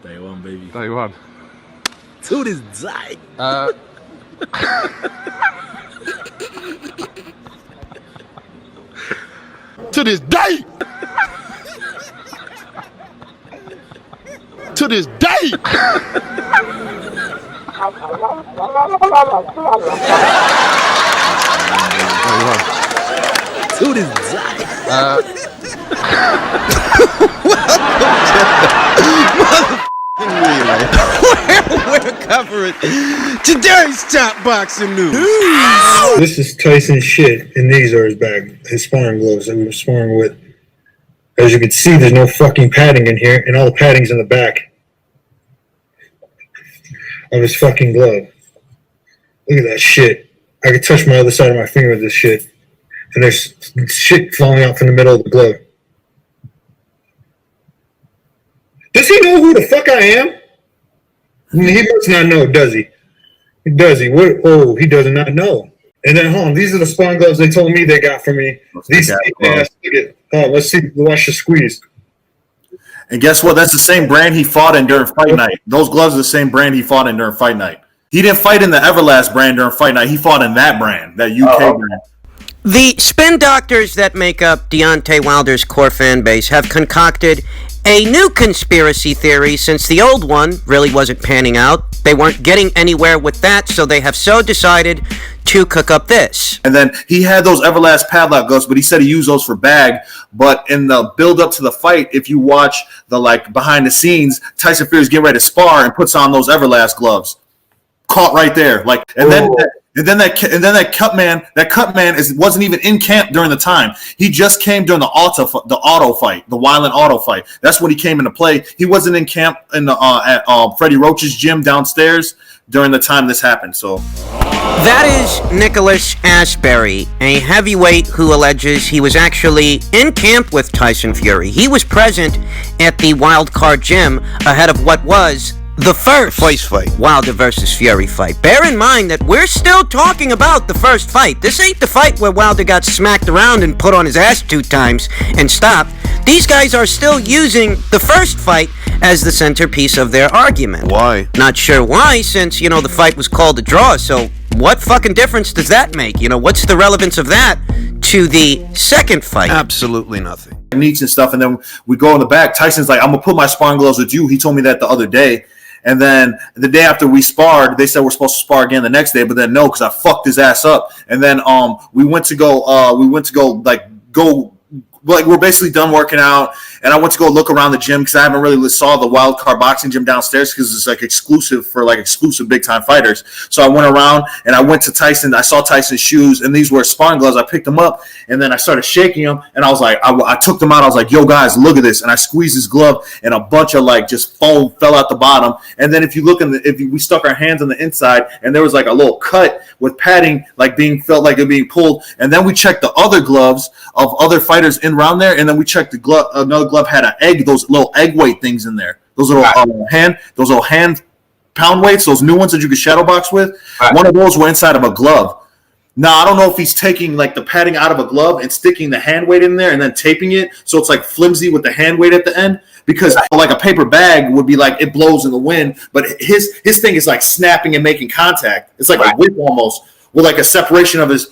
Taiwan, baby. Taiwan. To this day. To this day. To this day. To this day. We're covering today's top boxing news. This is Tyson's shit, and these are his sparring gloves that we were sparring with. As you can see, there's no fucking padding in here, and all the padding's in the back of his fucking glove. Look at that shit. I could touch my other side of my finger with this shit, and there's shit falling out from the middle of the glove. Does he know who the fuck I am? He must not know, does he? Does he? What? Oh, he does not know. And then, these are the sparring gloves they told me they got for me. These let's see. Watch the squeeze. And guess what? That's the same brand he fought in during fight night. Those gloves are the same brand he fought in during fight night. He didn't fight in the Everlast brand during fight night. He fought in that brand, that UK brand. The spin doctors that make up Deontay Wilder's core fan base have concocted a new conspiracy theory since the old one really wasn't panning out. They weren't getting anywhere with that, so they have decided to cook up this. And then he had those Everlast padlock gloves, but he said he used those for bag. But in the build up to the fight, if you watch the behind the scenes, Tyson Fury's getting ready to spar and puts on those Everlast gloves. Caught right there. And then that cut man wasn't even in camp during the time. He just came during the auto fight, the Wyland auto fight. That's when he came into play. He wasn't in camp in the at Freddie Roach's gym downstairs during the time this happened. So that is Nicholas Asberry, a heavyweight who alleges he was actually in camp with Tyson Fury. He was present at the Wild Card gym ahead of what was the first fight. Wilder versus Fury fight. Bear in mind that we're still talking about the first fight. This ain't the fight where Wilder got smacked around and put on his ass 2 times and stopped. These guys are still using the first fight as the centerpiece of their argument. Why? Not sure why, since, the fight was called a draw, so what fucking difference does that make? What's the relevance of that to the second fight? Absolutely nothing. Techniques and stuff, and then we go in the back. Tyson's like, I'm going to put my sparring gloves with you. He told me that the other day. And then the day after we sparred, they said we're supposed to spar again the next day, but then no, because I fucked his ass up. And then we went to go we're basically done working out, and I went to go look around the gym because I haven't really saw the Wild Card boxing gym downstairs because it's exclusive for exclusive big time fighters. So I went around and I went to Tyson. I saw Tyson's shoes, and these were sparring gloves. I picked them up, and then I started shaking them, and I was like, I took them out. I was like, yo guys, look at this, and I squeezed his glove, and a bunch of just foam fell out the bottom. And then if you look we stuck our hands on the inside, and there was a little cut with padding being felt like it being pulled. And then we checked the other gloves of other fighters in around there, and then we checked the glove. Another glove had an egg, those little egg weight things in there. Those little hand pound weights, those new ones that you can shadow box with. Right. One of those were inside of a glove. Now I don't know if he's taking the padding out of a glove and sticking the hand weight in there and then taping it so it's flimsy with the hand weight at the end. Because a paper bag would be it blows in the wind, but his thing is snapping and making contact. It's like a whip almost with a separation of his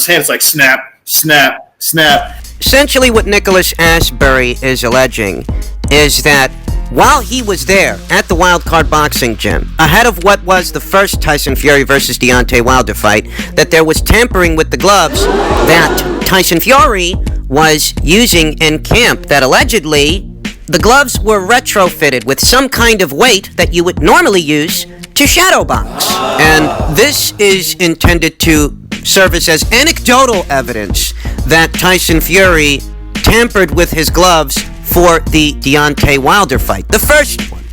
hand. It's snap, snap, snap. Essentially what Nicholas Asberry is alleging is that while he was there at the Wild Card boxing gym, ahead of what was the first Tyson Fury versus Deontay Wilder fight, that there was tampering with the gloves that Tyson Fury was using in camp, that allegedly the gloves were retrofitted with some kind of weight that you would normally use to shadow box. And this is intended to service as anecdotal evidence that Tyson Fury tampered with his gloves for the Deontay Wilder fight, the first one.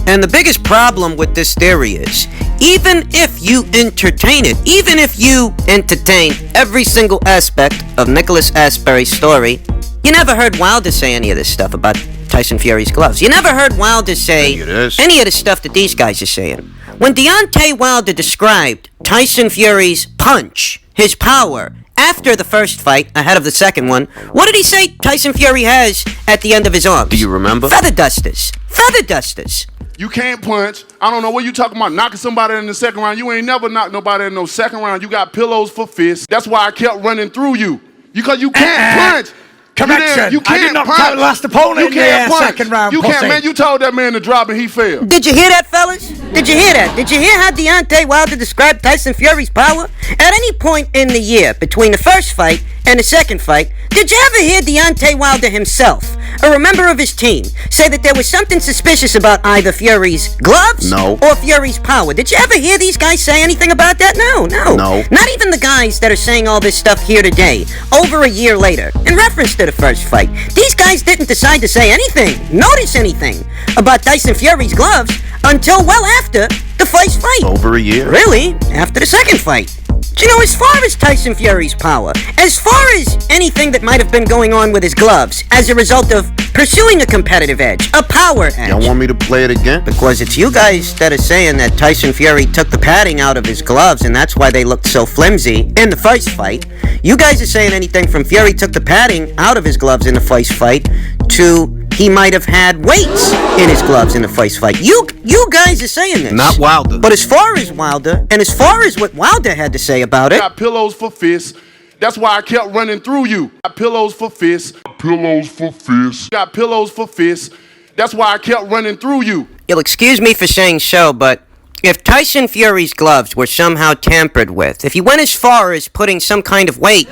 And the biggest problem with this theory is, even if you entertain it, even if you entertain every single aspect of Nicholas Asberry's story, you never heard Wilder say any of this stuff about Tyson Fury's gloves. You never heard Wilder say any of the stuff that these guys are saying. When Deontay Wilder described Tyson Fury's punch, his power, after the first fight, ahead of the second one, what did he say Tyson Fury has at the end of his arms? Do you remember? Feather dusters. Feather dusters. You can't punch. I don't know what you talking about, knocking somebody in the second round. You ain't never knocked nobody in no second round. You got pillows for fists. That's why I kept running through you. Because you can't punch. Correction. You can't I did not punch. count the last opponent in the second round. You pussy. can't, man. You told that man to drop and he failed. Did you hear that, fellas? Did you hear that? Did you hear how Deontay Wilder described Tyson Fury's power? At any point in the year, between the first fight and the second fight, did you ever hear Deontay Wilder himself, or a member of his team, say that there was something suspicious about either Fury's gloves No. or Fury's power? Did you ever hear these guys say anything about that? No. No. Not even the guys that are saying all this stuff here today, over a year later, in reference to the first fight. These guys didn't decide to say anything, notice anything about Tyson Fury's gloves until well after the first fight. Over a year. Really? After the second fight. But you know, as far as Tyson Fury's power, as far as anything that might have been going on with his gloves as a result of pursuing a competitive edge, a power edge. Y'all want me to play it again? Because it's you guys that are saying that Tyson Fury took the padding out of his gloves and that's why they looked so flimsy in the first fight. You guys are saying anything from Fury took the padding out of his gloves in the first fight to he might have had weights in his gloves in the first fight. You guys are saying this. Not Wilder. But as far as Wilder, and as far as what Wilder had to say about it, Got pillows for fists. That's why I kept running through you. Got pillows for fists. Pillows for fists. Got pillows for fists. That's why I kept running through you. you'll excuse me for saying so, but if Tyson Fury's gloves were somehow tampered with, if he went as far as putting some kind of weight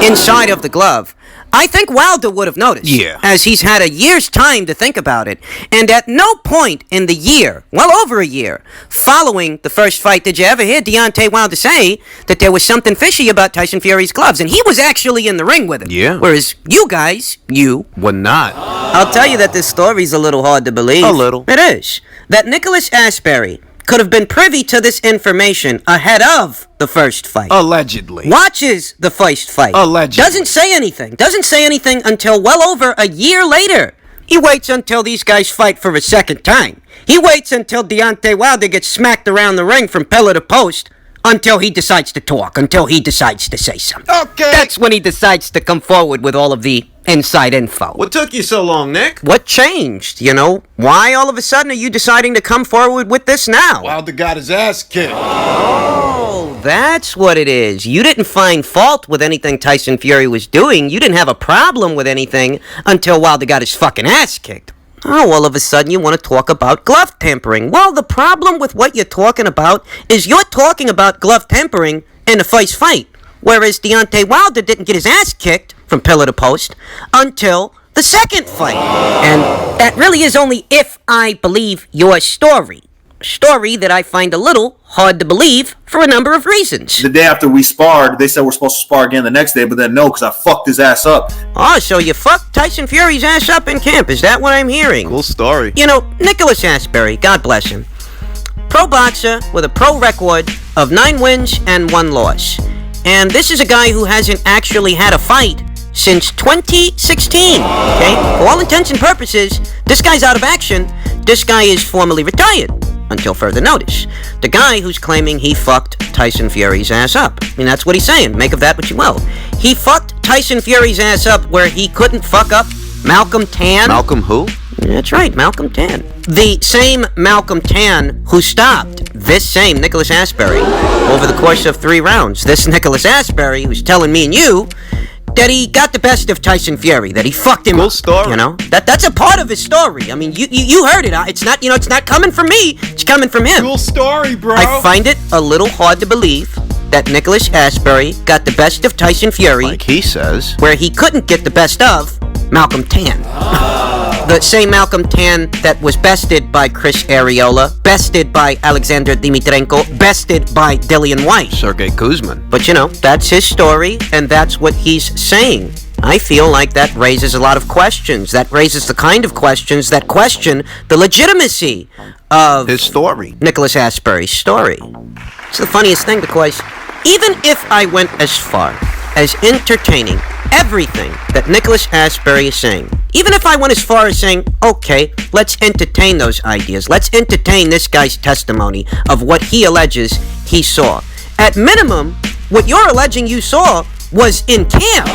inside of the glove, I think Wilder would have noticed. Yeah. As he's had a year's time to think about it. And at no point in the year, well over a year, following the first fight, did you ever hear Deontay Wilder say that there was something fishy about Tyson Fury's gloves? And he was actually in the ring with him. Yeah. Whereas you guys, Were not. I'll tell you that this story's a little hard to believe. A little. It is. That Nicholas Asberry could have been privy to this information ahead of the first fight. Allegedly. Watches the first fight. Allegedly. Doesn't say anything. Doesn't say anything until well over a year later. He waits until these guys fight for a second time. He waits until Deontay Wilder gets smacked around the ring from pillar to post until he decides to talk, until he decides to say something. Okay. That's when he decides to come forward with all of the inside info. What took you so long, Nick? What changed, you know? Why all of a sudden are you deciding to come forward with this now? Wilder got his ass kicked. Oh, that's what it is. You didn't find fault with anything Tyson Fury was doing. You didn't have a problem with anything until Wilder got his fucking ass kicked. Oh, all of a sudden you want to talk about glove tampering. Well, the problem with what you're talking about is you're talking about glove tampering in the first fight, whereas Deontay Wilder didn't get his ass kicked from pillar to post until the second fight. And that really is only if I believe your story. Story that I find a little hard to believe for a number of reasons. The day after we sparred, they said we're supposed to spar again the next day, but then no, because I fucked his ass up. Oh, so you fucked Tyson Fury's ass up in camp. Is that what I'm hearing? Cool story. You know, Nicholas Asberry, God bless him. Pro boxer with a pro record of 9 wins and 1 loss. And this is a guy who hasn't actually had a fight since 2016. Okay? For all intents and purposes, this guy's out of action. This guy is formally retired until further notice. The guy who's claiming he fucked Tyson Fury's ass up. I mean, that's what he's saying. Make of that what you will. He fucked Tyson Fury's ass up where he couldn't fuck up Malcolm Tan. Malcolm who? That's right, Malcolm Tan. The same Malcolm Tan who stopped this same Nicholas Asberry over the course of 3 rounds. This Nicholas Asberry who's telling me and you that he got the best of Tyson Fury, that he fucked him Cool up. story. You know, that's a part of his story. I mean, you heard it. It's not, it's not coming from me. It's coming from him. Cool story, bro. I find it a little hard to believe that Nicholas Asberry got the best of Tyson Fury Like he says. where he couldn't get the best of Malcolm Tan. The same Malcolm Tan that was bested by Chris Areola, bested by Alexander Dimitrenko, bested by Dillian White. Sergey Kuzman. But you know, that's his story, and that's what he's saying. I feel like that raises a lot of questions. That raises the kind of questions that question the legitimacy of His story. Nicholas Asberry's story. It's the funniest thing because even if I went as far as entertaining everything that Nicholas Asberry is saying, even if I went as far as saying, okay, let's entertain those ideas, let's entertain this guy's testimony of what he alleges he saw. At minimum, what you're alleging you saw was in camp.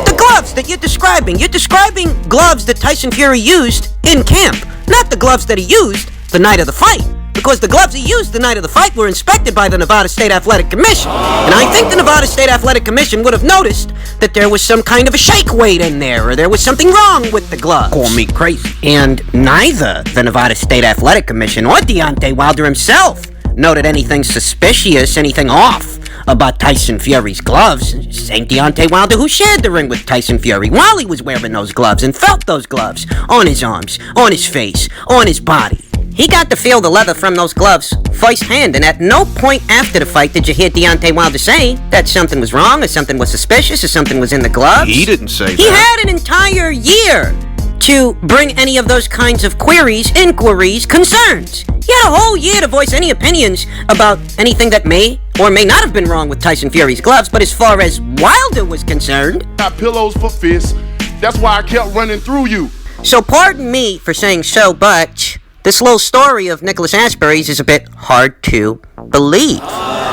The gloves that you're describing gloves that Tyson Fury used in camp, not the gloves that he used the night of the fight. Because the gloves he used the night of the fight were inspected by the Nevada State Athletic Commission. And I think the Nevada State Athletic Commission would have noticed that there was some kind of a shake weight in there, or there was something wrong with the gloves. Call me crazy. And neither the Nevada State Athletic Commission or Deontay Wilder himself noted anything suspicious, anything off about Tyson Fury's gloves. Same Deontay Wilder who shared the ring with Tyson Fury while he was wearing those gloves and felt those gloves on his arms, on his face, on his body. He got to feel the leather from those gloves firsthand, and at no point after the fight did you hear Deontay Wilder say that something was wrong, or something was suspicious, or something was in the gloves. He didn't say He that. had an entire year to bring any of those kinds of queries, inquiries, concerns. He had a whole year to voice any opinions about anything that may or may not have been wrong with Tyson Fury's gloves, but as far as Wilder was concerned... Got pillows for fists. That's why I kept running through you. So pardon me for saying so, but... this little story of Nicholas Asberry's is a bit hard to believe.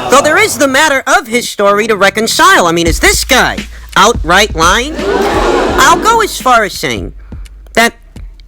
Though there is the matter of his story to reconcile. I mean, is this guy outright lying? I'll go as far as saying that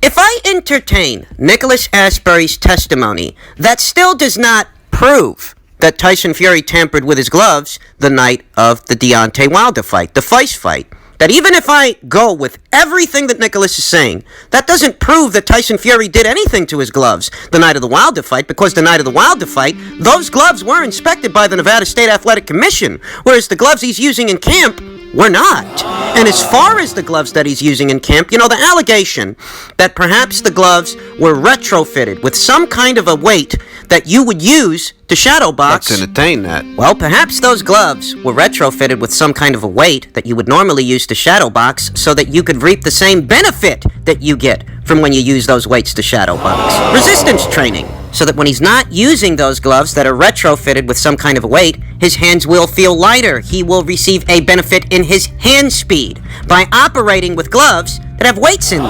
if I entertain Nicholas Asberry's testimony, that still does not prove that Tyson Fury tampered with his gloves the night of the Deontay Wilder fight, the first fight. That even if I go with everything that Nicholas is saying, that doesn't prove that Tyson Fury did anything to his gloves the night of the Wilder fight, because the night of the Wilder fight, those gloves were inspected by the Nevada State Athletic Commission, whereas the gloves he's using in camp were not. And as far as the gloves that he's using in camp, you know, the allegation that perhaps the gloves were retrofitted with some kind of a weight that you would use to shadow box. Let's entertain that. Well, perhaps those gloves were retrofitted with some kind of a weight that you would normally use to shadow box so that you could reap the same benefit that you get from when you use those weights to shadow box. Resistance training. So that when he's not using those gloves that are retrofitted with some kind of a weight, his hands will feel lighter. He will receive a benefit in his hand speed by operating with gloves that have weights in them,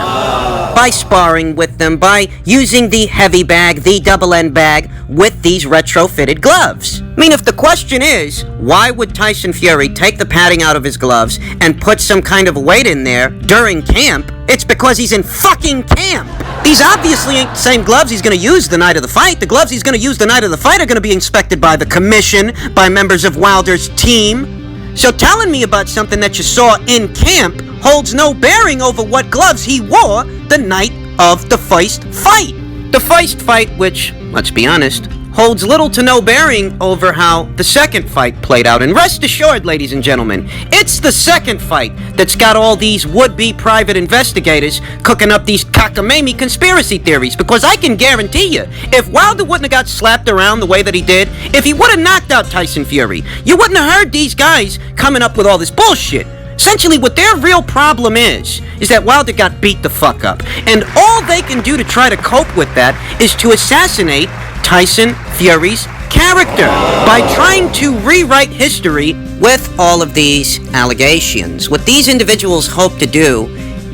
by sparring with them, by using the heavy bag, the double end bag, with these retrofitted gloves. I mean, if the question is, why would Tyson Fury take the padding out of his gloves and put some kind of weight in there during camp, it's because he's in fucking camp. These obviously ain't the same gloves he's going to use the night of the fight. The gloves he's going to use the night of the fight are going to be inspected by the commission, by members of Wilder's team. So telling me about something that you saw in camp holds no bearing over what gloves he wore the night of the first fight. The first fight, which, let's be honest, holds little to no bearing over how the second fight played out. And rest assured, ladies and gentlemen, it's the second fight that's got all these would-be private investigators cooking up these cockamamie conspiracy theories. Because I can guarantee you, if Wilder wouldn't have got slapped around the way that he did, if he would have knocked out Tyson Fury, you wouldn't have heard these guys coming up with all this bullshit. Essentially, what their real problem is that Wilder got beat the fuck up. And all they can do to try to cope with that is to assassinate Tyson Fury's character by trying to rewrite history with all of these allegations. What these individuals hope to do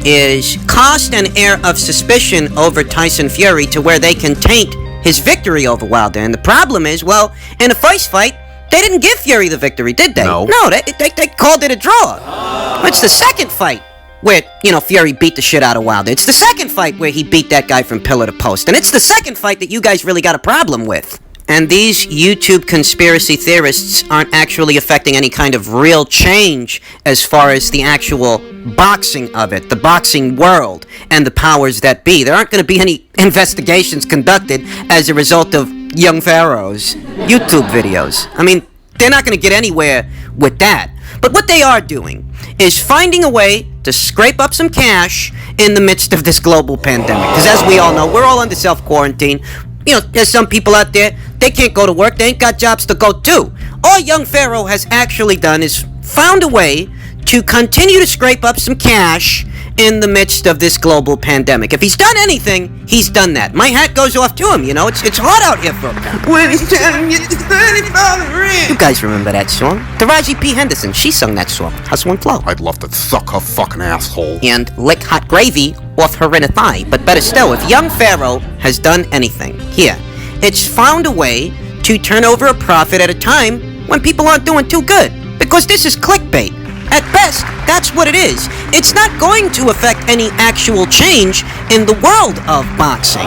is cast an air of suspicion over Tyson Fury to where they can taint his victory over Wilder. And the problem is, well, in the first fight, they didn't give Fury the victory, did they? No. No, they called it a draw. It's the second fight where, Fury beat the shit out of Wilder. It's the second fight where he beat that guy from pillar to post. And it's the second fight that you guys really got a problem with. And these YouTube conspiracy theorists aren't actually affecting any kind of real change as far as the actual boxing of it, the boxing world, and the powers that be. There aren't going to be any investigations conducted as a result of Young Pharaoh's YouTube videos. I mean, they're not going to get anywhere with that. But what they are doing is finding a way to scrape up some cash in the midst of this global pandemic. Because as we all know, we're all under self-quarantine. There's some people out there, they can't go to work, they ain't got jobs to go to. All Young Pharaoh has actually done is found a way to continue to scrape up some cash in the midst of this global pandemic. If he's done anything, he's done that. My hat goes off to him, it's hot out here for him. When it's time, it's $30 You guys remember that song? Taraji P. Henderson, she sung that song, Hustle and Flow. I'd love to suck her fucking asshole. And lick hot gravy off her inner thigh. But better still, if Young Pharaoh has done anything, here, it's found a way to turn over a profit at a time when people aren't doing too good. because this is clickbait. At best, that's what it is. It's not going to affect any actual change in the world of boxing.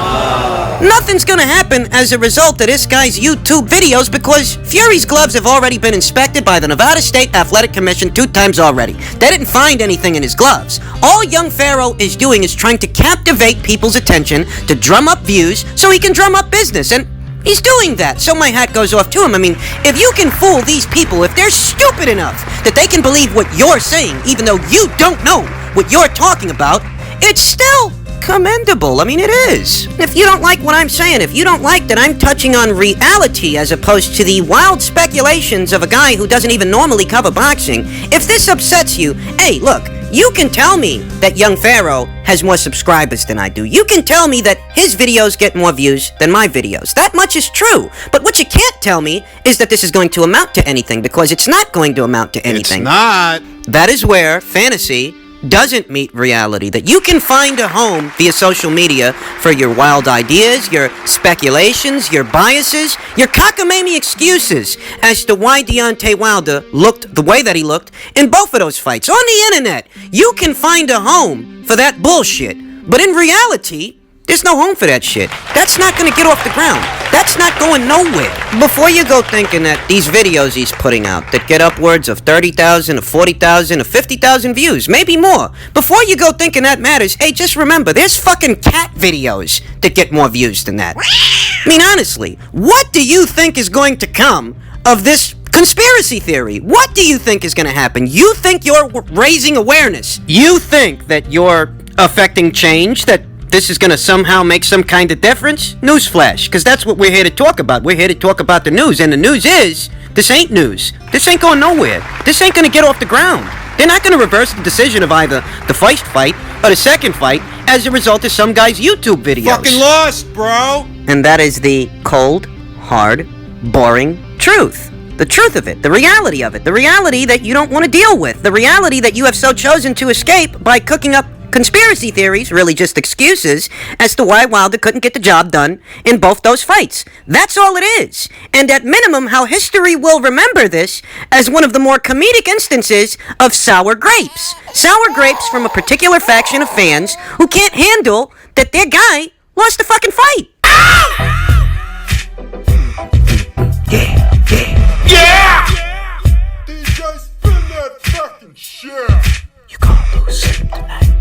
Nothing's gonna happen as a result of this guy's YouTube videos because Fury's gloves have already been inspected by the Nevada State Athletic Commission 2 times already. They didn't find anything in his gloves. All young Pharaoh is doing is trying to captivate people's attention to drum up views so he can drum up business, and he's doing that, so my hat goes off to him. I mean, if you can fool these people, if they're stupid enough that they can believe what you're saying, even though you don't know what you're talking about, it's still commendable. I mean, it is. If you don't like what I'm saying, if you don't like that I'm touching on reality as opposed to the wild speculations of a guy who doesn't even normally cover boxing, if this upsets you, hey, look, you can tell me that young Pharaoh has more subscribers than I do. You can tell me that his videos get more views than my videos. That much is true. But what you can't tell me is that this is going to amount to anything, because it's not going to amount to anything. It's not. That is where fantasy doesn't meet reality. That you can find a home via social media for your wild ideas, your speculations, your biases, your cockamamie excuses as to why Deontay Wilder looked the way that he looked in both of those fights. On the internet, you can find a home for that bullshit. But in reality, there's no home for that shit. That's not gonna get off the ground. That's not going nowhere. Before you go thinking that these videos he's putting out that get upwards of 30,000 or 40,000 or 50,000 views, maybe more, before you go thinking that matters, hey, just remember, there's fucking cat videos that get more views than that. I mean, honestly, what do you think is going to come of this conspiracy theory? What do you think is going to happen? You think you're raising awareness? You think that you're affecting change, that this is going to somehow make some kind of difference? Newsflash, because that's what we're here to talk about. We're here to talk about the news, and the news is, this ain't news. This ain't going nowhere. This ain't going to get off the ground. They're not going to reverse the decision of either the first fight or the second fight as a result of some guy's YouTube videos. Fucking lost, bro. And that is the cold, hard, boring truth. The truth of it, the reality of it, the reality that you don't want to deal with, the reality that you have so chosen to escape by cooking up conspiracy theories, really just excuses, as to why Wilder couldn't get the job done in both those fights. That's all it is. And at minimum, how history will remember this as one of the more comedic instances of sour grapes. Sour grapes from a particular faction of fans who can't handle that their guy lost the fucking fight. Yeah! DJ, spin that fucking shit! You can't lose him tonight.